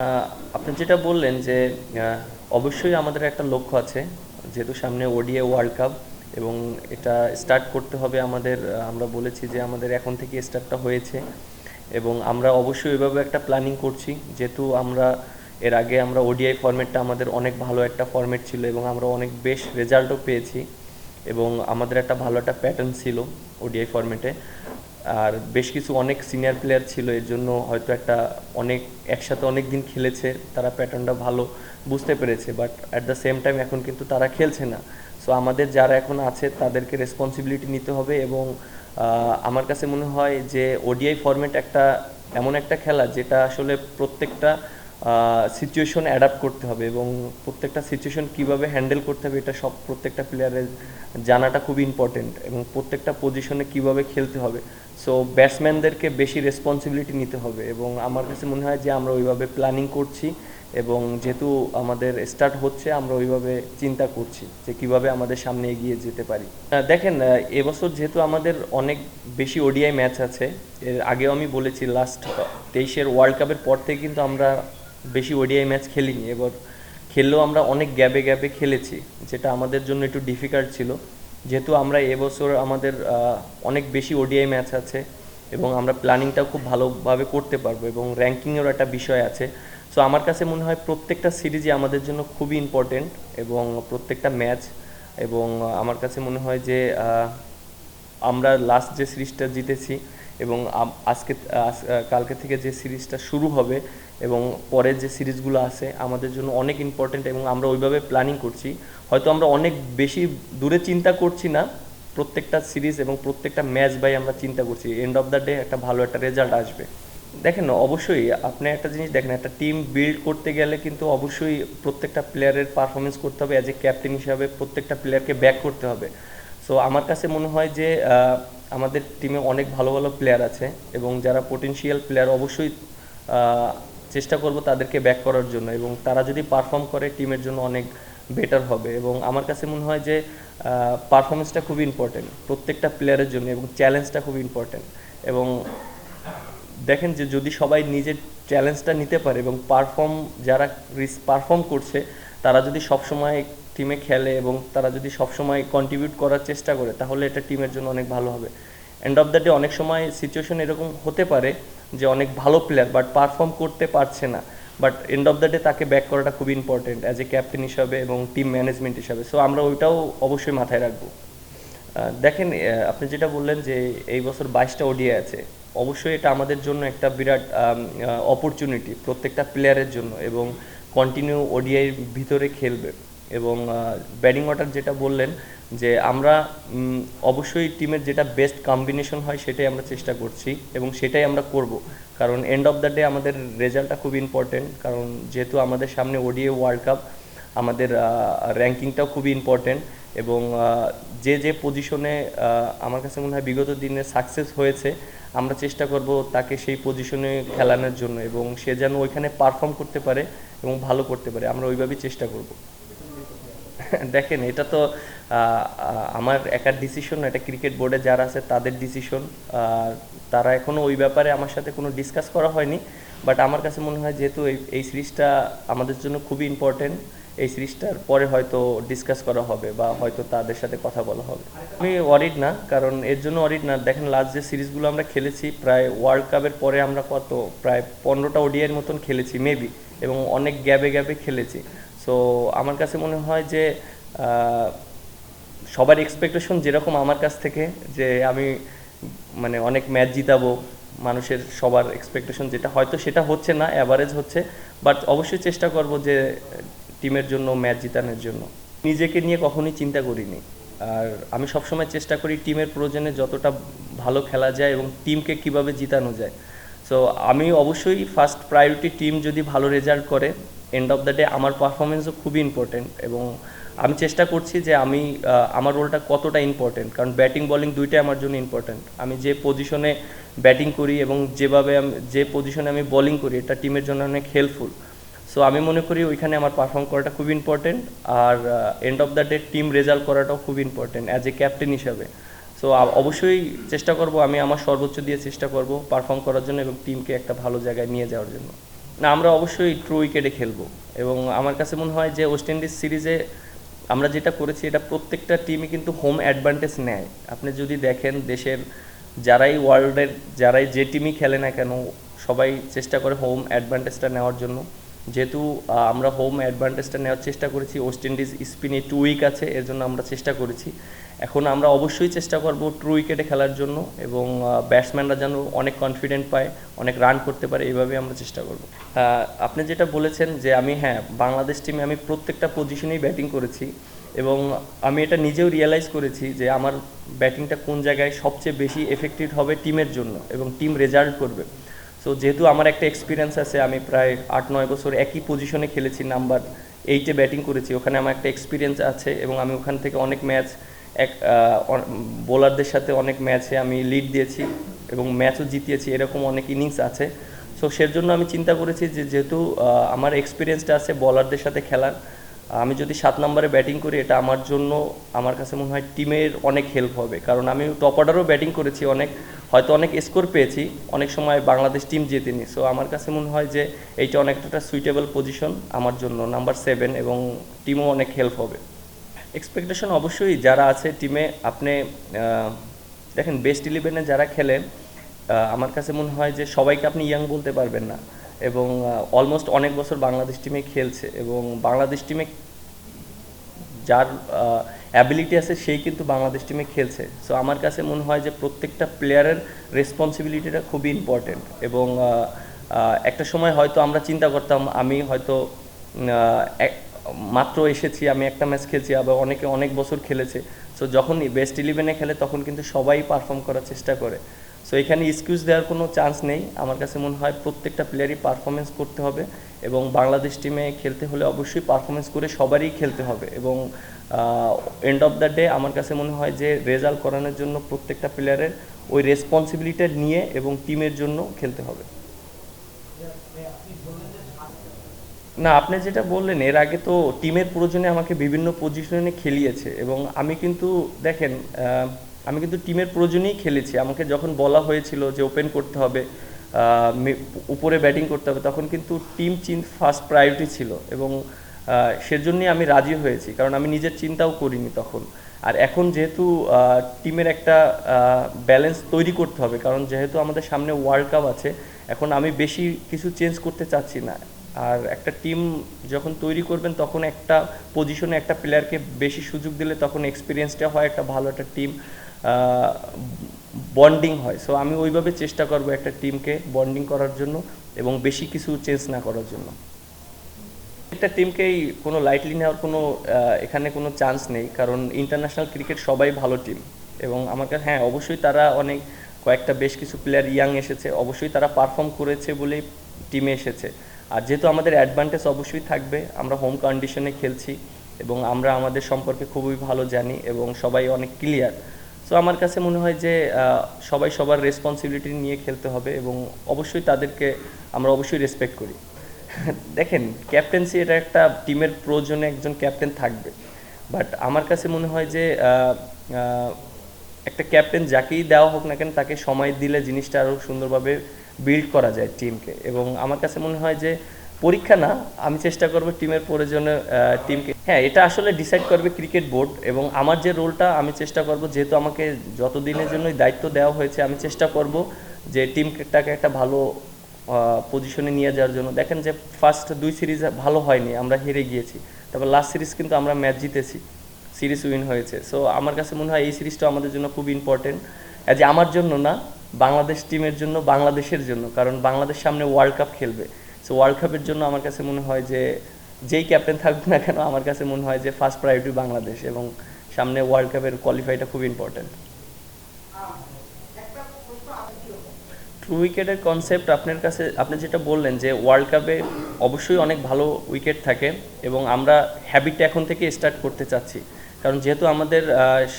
আহ, আপনি যেটা বললেন যে অবশ্যই আমাদের একটা লক্ষ্য আছে, যেহেতু সামনে ওডিআই ওয়ার্ল্ড কাপ এবং এটা স্টার্ট করতে হবে আমাদের। আমরা বলেছি যে আমাদের এখন থেকে স্টার্টটা হয়েছে এবং আমরা অবশ্যই এভাবে একটা প্ল্যানিং করছি, যেহেতু আমরা এর আগে আমরা ওডিআই ফরম্যাটটা আমাদের অনেক ভালো একটা ফরম্যাট ছিল এবং আমরা অনেক বেশ রেজাল্টও পেয়েছি এবং আমাদের একটা ভালো একটা প্যাটার্ন ছিল ওডিআই ফরম্যাটে। আর বেশ কিছু অনেক সিনিয়র প্লেয়ার ছিল, এর জন্য হয়তো একটা অনেক একসাথে অনেক দিন খেলেছে, তারা প্যাটার্নটা ভালো বুঝতে পেরেছে। But at the same time এখন কিন্তু তারা খেলছে না। সো আমাদের যারা এখন আছে তাদেরকে রেসপন্সিবিলিটি নিতে হবে এবং আমার কাছে মনে হয় যে ওডিআই ফরম্যাট একটা এমন একটা খেলা যেটা আসলে প্রত্যেকটা সিচুয়েশন অ্যাডাপ্ট করতে হবে এবং প্রত্যেকটা সিচুয়েশন কীভাবে হ্যান্ডেল করতে হবে এটা সব প্রত্যেকটা প্লেয়ারের জানাটা খুব ইম্পর্টেন্ট এবং প্রত্যেকটা পজিশনে কীভাবে খেলতে হবে। সো ব্যাটসম্যানদেরকে বেশি রেসপন্সিবিলিটি নিতে হবে এবং আমার কাছে মনে হয় যে আমরা ওইভাবে প্ল্যানিং করছি এবং যেহেতু আমাদের স্টার্ট হচ্ছে আমরা ওইভাবে চিন্তা করছি যে কিভাবে আমাদের সামনে এগিয়ে যেতে পারি। দেখেন, এবছর যেহেতু আমাদের অনেক বেশি ওডিআই ম্যাচ আছে, এর আগেও আমি বলেছি লাস্ট 23-এর ওয়ার্ল্ড কাপের পর থেকে কিন্তু আমরা বেশি ওডিআই ম্যাচ খেলিনি। এবার খেললেও আমরা অনেক গ্যাপে গ্যাপে খেলেছি, যেটা আমাদের জন্য একটু ডিফিকাল্ট ছিল। যেহেতু আমরা এবছর আমাদের অনেক বেশি ওডিআই ম্যাচ আছে এবং আমরা প্ল্যানিংটাও খুব ভালোভাবে করতে পারবো এবং র্যাঙ্কিংয়েরও একটা বিষয় আছে। সো আমার কাছে মনে হয় প্রত্যেকটা সিরিজই আমাদের জন্য খুবই ইম্পর্টেন্ট এবং প্রত্যেকটা ম্যাচ। এবং আমার কাছে মনে হয় যে আমরা লাস্ট যে সিরিজটা জিতেছি এবং আজকে কালকে থেকে যে সিরিজটা শুরু হবে এবং পরের যে সিরিজগুলো আছে আমাদের জন্য অনেক ইম্পর্টেন্ট এবং আমরা ওইভাবে প্ল্যানিং করছি। হয়তো আমরা অনেক বেশি দূরে চিন্তা করছি না, প্রত্যেকটা সিরিজ এবং প্রত্যেকটা ম্যাচ বাই আমরা চিন্তা করছি এন্ড অফ দ্য ডে একটা ভালো একটা রেজাল্ট আসবে। দেখেন, অবশ্যই আপনি একটা জিনিস দেখেন, একটা টিম বিল্ড করতে গেলে কিন্তু অবশ্যই প্রত্যেকটা প্লেয়ারের পারফরমেন্স করতে হবে, অ্যাজ এ ক্যাপ্টেন হিসাবে প্রত্যেকটা প্লেয়ারকে ব্যাক করতে হবে। সো আমার কাছে মনে হয় যে আমাদের টিমে অনেক ভালো ভালো প্লেয়ার আছে এবং যারা পোটেনশিয়াল প্লেয়ার অবশ্যই চেষ্টা করব তাদেরকে ব্যাক করার জন্য এবং তারা যদি পারফর্ম করে টিমের জন্য অনেক বেটার হবে। এবং আমার কাছে মনে হয় যে পারফরমেন্সটা খুবই ইম্পর্টেন্ট প্রত্যেকটা প্লেয়ারের জন্য এবং চ্যালেঞ্জটা খুব ইম্পর্টেন্ট। এবং দেখেন যে যদি সবাই নিজের চ্যালেঞ্জটা নিতে পারে এবং যারা পারফর্ম করছে তারা যদি সবসময় টিমে খেলে এবং তারা যদি সবসময় কন্ট্রিবিউট করার চেষ্টা করে তাহলে এটা টিমের জন্য অনেক ভালো হবে। এন্ড অফ দ্য ডে অনেক সময় সিচুয়েশন এরকম হতে পারে যে অনেক ভালো প্লেয়ার বাট পারফর্ম করতে পারছে না, but and of the day তাকে ব্যাক করাটা খুব ইম্পর্টেন্ট অ্যাজ এ ক্যাপ্টেন হিসাবে এবং টিম ম্যানেজমেন্ট হিসাবে। সো আমরা ওইটাও অবশ্যই মাথায় রাখবো। দেখেন, আপনি যেটা বললেন যে এই বছর 22টা ওডিআই আছে, অবশ্যই এটা আমাদের জন্য একটা বিরাট অপরচুনিটি প্রত্যেকটা প্লেয়ারের জন্য এবং কন্টিনিউ ওডিআইয়ের ভিতরে খেলবে। এবং ব্যাটিং অর্ডার যেটা বললেন যে আমরা অবশ্যই টিমের যেটা বেস্ট কম্বিনেশন হয় সেটাই আমরা চেষ্টা করছি এবং সেটাই আমরা করব, কারণ এন্ড অফ দ্য ডে আমাদের রেজাল্টটা খুব ইম্পর্টেন্ট। কারণ যেহেতু আমাদের সামনে ওডিআই ওয়ার্ল্ড কাপ, আমাদের র্যাঙ্কিংটাও খুবই ইম্পর্টেন্ট এবং যে যে পজিশনে আমার কাছে মনে হয় বিগত দিনে সাকসেস হয়েছে আমরা চেষ্টা করব তাকে সেই পজিশনে খেলানোর জন্য এবং সে যেন ওইখানে পারফর্ম করতে পারে এবং ভালো করতে পারে, আমরা ওইভাবেই চেষ্টা করব। দেখেন, এটা তো আমার একার ডিসিশন, এটা ক্রিকেট বোর্ডে যারা আছে তাদের ডিসিশন। তারা এখনও ওই ব্যাপারে আমার সাথে কোনো ডিসকাস করা হয়নি। বাট আমার কাছে মনে হয় যেহেতু এই সিরিজটা আমাদের জন্য খুবই ইম্পর্টেন্ট, এই সিরিজটার পরে হয়তো ডিসকাস করা হবে বা হয়তো তাদের সাথে কথা বলা হবে। আমি ওয়ারিড না, কারণ এর জন্য ওয়ারিড না, দেখেন লাস্ট যে সিরিজগুলো আমরা খেলেছি প্রায় ওয়ার্ল্ড কাপের পরে আমরা প্রায় 15টা ওডিআইয়ের মতন খেলেছি মেবি এবং অনেক গ্যাপে গ্যাপে খেলেছি। সো আমার কাছে মনে হয় যে সবার এক্সপেকটেশন যেরকম আমার কাছ থেকে যে আমি মানে অনেক ম্যাচ জিতাবো, মানুষের সবার এক্সপেকটেশন যেটা হয়তো সেটা হচ্ছে না, অ্যাভারেজ হচ্ছে। বাট অবশ্যই চেষ্টা করব যে টিমের জন্য ম্যাচ জিতানোর জন্য। নিজেকে নিয়ে কখনোই চিন্তা করিনি, আর আমি সবসময় চেষ্টা করি টিমের প্রয়োজনে যতটা ভালো খেলা যায় এবং টিমকে কিভাবে জিতানো যায়। সো আমি অবশ্যই ফার্স্ট প্রায়োরিটি টিম যদি ভালো রেজাল্ট করে, এন্ড অফ দ্য ডে আমার পারফরমেন্সও খুবই ইম্পর্টেন্ট এবং আমি চেষ্টা করছি যে আমি আমার রোলটা কতটা ইম্পর্টেন্ট, কারণ ব্যাটিং বলিং দুইটাই আমার জন্য ইম্পর্টেন্ট। আমি যে পজিশনে ব্যাটিং করি এবং যেভাবে যে পজিশনে আমি বোলিং করি এটা টিমের জন্য অনেক হেল্পফুল। সো আমি মনে করি ওইখানে আমার পারফর্ম করাটা খুব ইম্পর্টেন্ট আর end of the day team result করাটাও খুব ইম্পর্টেন্ট অ্যাজ এ ক্যাপ্টেন হিসাবে। সো অবশ্যই চেষ্টা করব, আমি আমার সর্বোচ্চ দিয়ে চেষ্টা করব পারফর্ম করার জন্য এবং টিমকে একটা ভালো জায়গায় নিয়ে যাওয়ার জন্য। না, আমরা অবশ্যই ট্রু উইকেটে খেলবো এবং আমার কাছে মনে হয় যে ওয়েস্ট ইন্ডিজ সিরিজে আমরা যেটা করেছি এটা প্রত্যেকটা টিমই কিন্তু হোম অ্যাডভান্টেজ নেয়। আপনি যদি দেখেন দেশের যারাই ওয়ার্ল্ডের যারাই যে টিমই খেলে না কেন সবাই চেষ্টা করে হোম অ্যাডভান্টেজটা নেওয়ার জন্য। যেহেতু আমরা হোম অ্যাডভান্টেজটা নেওয়ার চেষ্টা করেছি, ওয়েস্ট ইন্ডিজ স্পিনে 2 উইক আছে এর জন্য আমরা চেষ্টা করেছি। এখন আমরা অবশ্যই চেষ্টা করব ট্রু উইকেটে খেলার জন্য এবং ব্যাটসম্যানরা যেন অনেক কনফিডেন্ট পায়, অনেক রান করতে পারে, এইভাবে আমরা চেষ্টা করব। আপনি যেটা বলেছেন যে আমি, হ্যাঁ, বাংলাদেশ টিমে আমি প্রত্যেকটা পজিশনেই ব্যাটিং করেছি এবং আমি এটা নিজেও রিয়েলাইজ করেছি যে আমার ব্যাটিংটা কোন জায়গায় সবচেয়ে বেশি এফেক্টিভ হবে টিমের জন্য এবং টিম রেজাল্ট করবে। সো যেহেতু আমার একটা এক্সপিরিয়েন্স আছে, আমি প্রায় 8-9 বছর একই পজিশনে খেলেছি, নাম্বার 8-এ ব্যাটিং করেছি, ওখানে আমার একটা এক্সপিরিয়েন্স আছে এবং আমি ওখান থেকে অনেক ম্যাচ এক বোলারদের সাথে অনেক ম্যাচে আমি লিড দিয়েছি এবং ম্যাচও জিতিয়েছি, এরকম অনেক ইনিংস আছে। সো সেজন্য আমি চিন্তা করেছি যে যেহেতু আমার এক্সপিরিয়েন্সটা আছে বলারদের সাথে খেলার, আমি যদি 7 নম্বরে ব্যাটিং করি এটা আমার জন্য, আমার কাছে মনে হয় টিমের অনেক হেল্প হবে। কারণ আমি টপ অর্ডারও ব্যাটিং করেছি, হয়তো অনেক স্কোর পেয়েছি, অনেক সময় বাংলাদেশ টিম জেতেনি। সো আমার কাছে মনে হয় যে এইটা অনেকটা সুইটেবল পজিশন আমার জন্য, নাম্বার 7, এবং টিমও অনেক হেল্প হবে। এক্সপেকটেশন অবশ্যই যারা আছে টিমে, আপনি দেখেন বেস্ট 11-এ যারা খেলে আমার কাছে মনে হয় যে সবাইকে আপনি ইয়াং বলতে পারবেন না এবং অলমোস্ট অনেক বছর বাংলাদেশ টিমে খেলছে এবং বাংলাদেশ টিমে যার অ্যাবিলিটি আছে সেই কিন্তু বাংলাদেশ টিমে খেলছে। সো আমার কাছে মনে হয় যে প্রত্যেকটা প্লেয়ারের রেসপন্সিবিলিটিটা খুবই ইম্পর্টেন্ট এবং একটা সময় হয়তো আমরা চিন্তা করতাম আমি হয়তো মাত্র এসেছি, আমি একটা ম্যাচ খেলছি, আবার অনেকে অনেক বছর খেলেছে। সো যখন বেস্ট 11-এ খেলে তখন কিন্তু সবাই পারফর্ম করার চেষ্টা করে। সো এখানে এক্সকিউজ দেওয়ার কোনো চান্স নেই। আমার কাছে মনে হয় প্রত্যেকটা প্লেয়ারই পারফরমেন্স করতে হবে এবং বাংলাদেশ টিমে খেলতে হলে অবশ্যই পারফরমেন্স করে সবারই খেলতে হবে এবং এন্ড অফ দ্য ডে আমার কাছে মনে হয় যে রেজাল্ট করানোর জন্য প্রত্যেকটা প্লেয়ারের ওই রেসপন্সিবিলিটি নিয়ে এবং টিমের জন্য খেলতে হবে। না, আপনি যেটা বললেন এর আগে তো টিমের প্রয়োজনে আমাকে বিভিন্ন পজিশনে খেলিয়েছে এবং আমি কিন্তু দেখেন আমি কিন্তু টিমের প্রয়োজনেই খেলেছি। আমাকে যখন বলা হয়েছিল যে ওপেন করতে হবে, উপরে ব্যাটিং করতে হবে, তখন কিন্তু টিম ফার্স্ট প্রায়োরিটি ছিল এবং সেজন্যই আমি রাজি হয়েছি, কারণ আমি নিজের চিন্তাও করিনি তখন। আর এখন যেহেতু টিমের একটা ব্যালেন্স তৈরি করতে হবে, কারণ যেহেতু আমাদের সামনে ওয়ার্ল্ড কাপ আছে, এখন আমি বেশি কিছু চেঞ্জ করতে চাচ্ছি না। আর একটা টিম যখন তৈরি করবেন তখন একটা পজিশনে একটা প্লেয়ারকে বেশি সুযোগ দিলে তখন এক্সপিরিয়েন্সটা হয়, একটা ভালো একটা টিম বন্ডিং হয়। সো আমি ওইভাবে চেষ্টা করব একটা টিমকে বন্ডিং করার জন্য এবং বেশি কিছু চেঞ্জ না করার জন্য। একটা টিমকেই কোনো লাইটলি নেওয়ার কোনো এখানে কোনো চান্স নেই, কারণ ইন্টারন্যাশনাল ক্রিকেট সবাই ভালো টিম এবং আমার কাছে, হ্যাঁ, অবশ্যই তারা অনেক কয়েকটা বেশ কিছু প্লেয়ার ইয়াং এসেছে, অবশ্যই তারা পারফর্ম করেছে বলেই টিমে এসেছে। আর যেহেতু আমাদের অ্যাডভান্টেজ অবশ্যই থাকবে, আমরা হোম কন্ডিশনে খেলছি এবং আমরা আমাদের সম্পর্কে খুবই ভালো জানি এবং সবাই অনেক ক্লিয়ার। সো আমার কাছে মনে হয় যে সবাই সবার রেসপন্সিবিলিটি নিয়ে খেলতে হবে এবং অবশ্যই তাদেরকে আমরা অবশ্যই রেসপেক্ট করি। দেখেন, ক্যাপ্টেন্সি এটা একটা টিমের প্রয়োজনে একজন ক্যাপ্টেন থাকবে, বাট আমার কাছে মনে হয় যে একটা ক্যাপ্টেন যাকেই দেওয়া হোক না কেন তাকে সময় দিলে জিনিসটা আরও সুন্দরভাবে বিল্ড করা যায় টিমকে। এবং আমার কাছে মনে হয় যে পরীক্ষা না, আমি চেষ্টা করব টিমের প্রয়োজনে টিমকে, হ্যাঁ, এটা আসলে ডিসাইড করবে ক্রিকেট বোর্ড এবং আমার যে রোলটা আমি চেষ্টা করব, যেহেতু আমাকে যতদিনের জন্যই দায়িত্ব দেওয়া হয়েছে, আমি চেষ্টা করব যে টিমটাকে একটা ভালো পজিশনে নিয়ে যাওয়ার জন্য। দেখেন যে ফার্স্ট 2 সিরিজ ভালো হয়নি, আমরা হেরে গিয়েছি, তারপর লাস্ট সিরিজ কিন্তু আমরা ম্যাচ জিতেছি, সিরিজ উইন হয়েছে। সো আমার কাছে মনে হয় এই সিরিজটা আমাদের জন্য খুব ইম্পর্টেন্ট, যে আমার জন্য না, বাংলাদেশ টিমের জন্য, বাংলাদেশের জন্য, কারণ বাংলাদেশ সামনে ওয়ার্ল্ড কাপ খেলবে। সো ওয়ার্ল্ড কাপের জন্য আমার কাছে মনে হয় যে যেই ক্যাপ্টেন থাকবে না কেন, আমার কাছে মনে হয় যে ফার্স্ট প্রায়োরিটি বাংলাদেশ এবং সামনে ওয়ার্ল্ড কাপের কোয়ালিফাইটা খুব ইম্পর্টেন্ট। ট্রু উইকেটের কনসেপ্ট আপনার কাছে, আপনি যেটা বললেন যে ওয়ার্ল্ড কাপে অবশ্যই অনেক ভালো উইকেট থাকে এবং আমরা হ্যাবিটটা এখন থেকে স্টার্ট করতে চাচ্ছি, কারণ যেহেতু আমাদের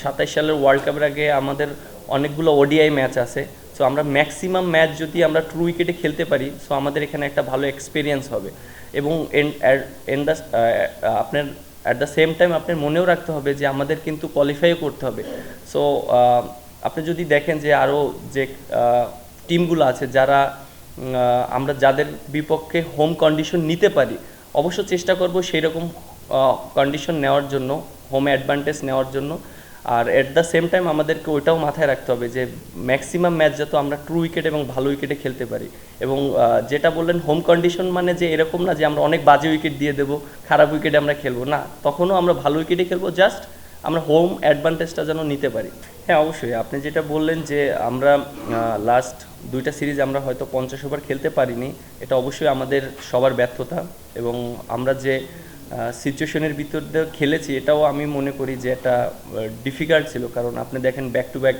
27 সালের ওয়ার্ল্ড কাপের আগে আমাদের অনেকগুলো ওডিআই ম্যাচ আছে। সো আমরা ম্যাক্সিমাম ম্যাচ যদি আমরা ট্রু উইকেটে খেলতে পারি, সো আমাদের এখানে একটা ভালো এক্সপিরিয়েন্স হবে এবং আপনার অ্যাট দ্য সেম টাইম আপনার মনেও রাখতে হবে যে আমাদের কিন্তু কোয়ালিফাইও করতে হবে। সো আপনি যদি দেখেন যে আরও যে টিমগুলো আছে যারা আমরা যাদের বিপক্ষে হোম কন্ডিশন নিতে পারি অবশ্য চেষ্টা করব সেই রকম কন্ডিশন নেওয়ার জন্য, হোম অ্যাডভান্টেজ নেওয়ার জন্য। আর এট দ্য সেম টাইম আমাদেরকে ওইটাও মাথায় রাখতে হবে যে ম্যাক্সিমাম ম্যাচ যাতে আমরা ট্রু উইকেট এবং ভালো উইকেটে খেলতে পারি। এবং যেটা বললেন হোম কন্ডিশন মানে যে এরকম না যে আমরা অনেক বাজে উইকেট দিয়ে দেবো, খারাপ উইকেটে আমরা খেলবো না, তখনও আমরা ভালো উইকেটে খেলবো, জাস্ট আমরা হোম অ্যাডভান্টেজটা যেন নিতে পারি। হ্যাঁ অবশ্যই আপনি যেটা বললেন যে আমরা লাস্ট 2টা সিরিজ আমরা হয়তো 50 ওভার খেলতে পারিনি, এটা অবশ্যই আমাদের সবার ব্যর্থতা। এবং আমরা যে সিচুয়েশনের ভিতর দিয়ে খেলেছি এটাও আমি মনে করি যে এটা ডিফিকাল্ট ছিল, কারণ আপনি দেখেন back to back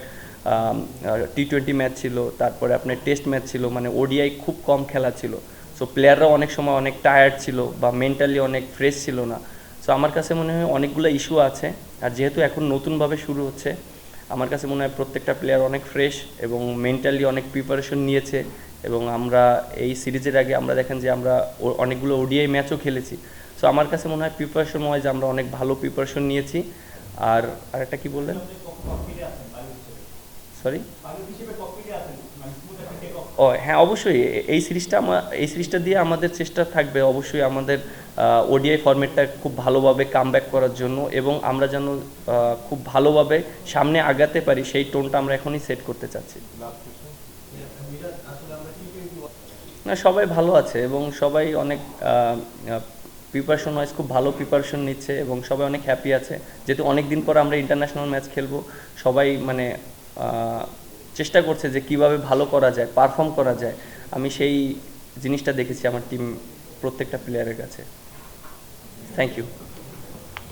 T20 match ছিল, তারপরে আপনার টেস্ট ম্যাচ ছিল, মানে ওডিআই খুব কম খেলা ছিল। সো প্লেয়াররাও অনেক সময় অনেক টায়ার্ড ছিল বা মেন্টালি অনেক ফ্রেশ ছিল না। সো আমার কাছে মনে হয় অনেকগুলো ইস্যু আছে, আর যেহেতু এখন নতুনভাবে শুরু হচ্ছে আমার কাছে মনে হয় প্রত্যেকটা প্লেয়ার অনেক ফ্রেশ এবং মেন্টালি অনেক প্রিপারেশন নিয়েছে। এবং আমরা এই সিরিজের আগে আমরা দেখেন যে আমরা অনেকগুলো ওডিআই ম্যাচও খেলেছি। সো আমার কাছে মনে হয় প্রিপারেশন ওয়াইজ আমরা অনেক ভালো প্রিপারেশন নিয়েছি। আর আরেকটা কি বললেন, সরি? ও হ্যাঁ অবশ্যই এই সিরিজটা দিয়ে আমাদের চেষ্টা থাকবে অবশ্যই আমাদের ওডিআই ফরম্যাটটা খুব ভালোভাবে কামব্যাক করার জন্য, এবং আমরা যেন খুব ভালোভাবে সামনে আগাতে পারি সেই টোনটা আমরা এখনই সেট করতে চাচ্ছি। না সবাই ভালো আছে এবং সবাই অনেক প্রিপারেশন ওয়াইজ খুব ভালো প্রিপারেশন নিচ্ছে এবং সবাই অনেক হ্যাপি আছে, যেহেতু অনেক দিন পর আমরা ইন্টারন্যাশনাল ম্যাচ খেলবো। সবাই মানে চেষ্টা করছে যে কিভাবে ভালো করা যায়, পারফর্ম করা যায়। আমি সেই জিনিসটা দেখেছি আমার টিম প্রত্যেকটা প্লেয়ারের কাছে। Thank you.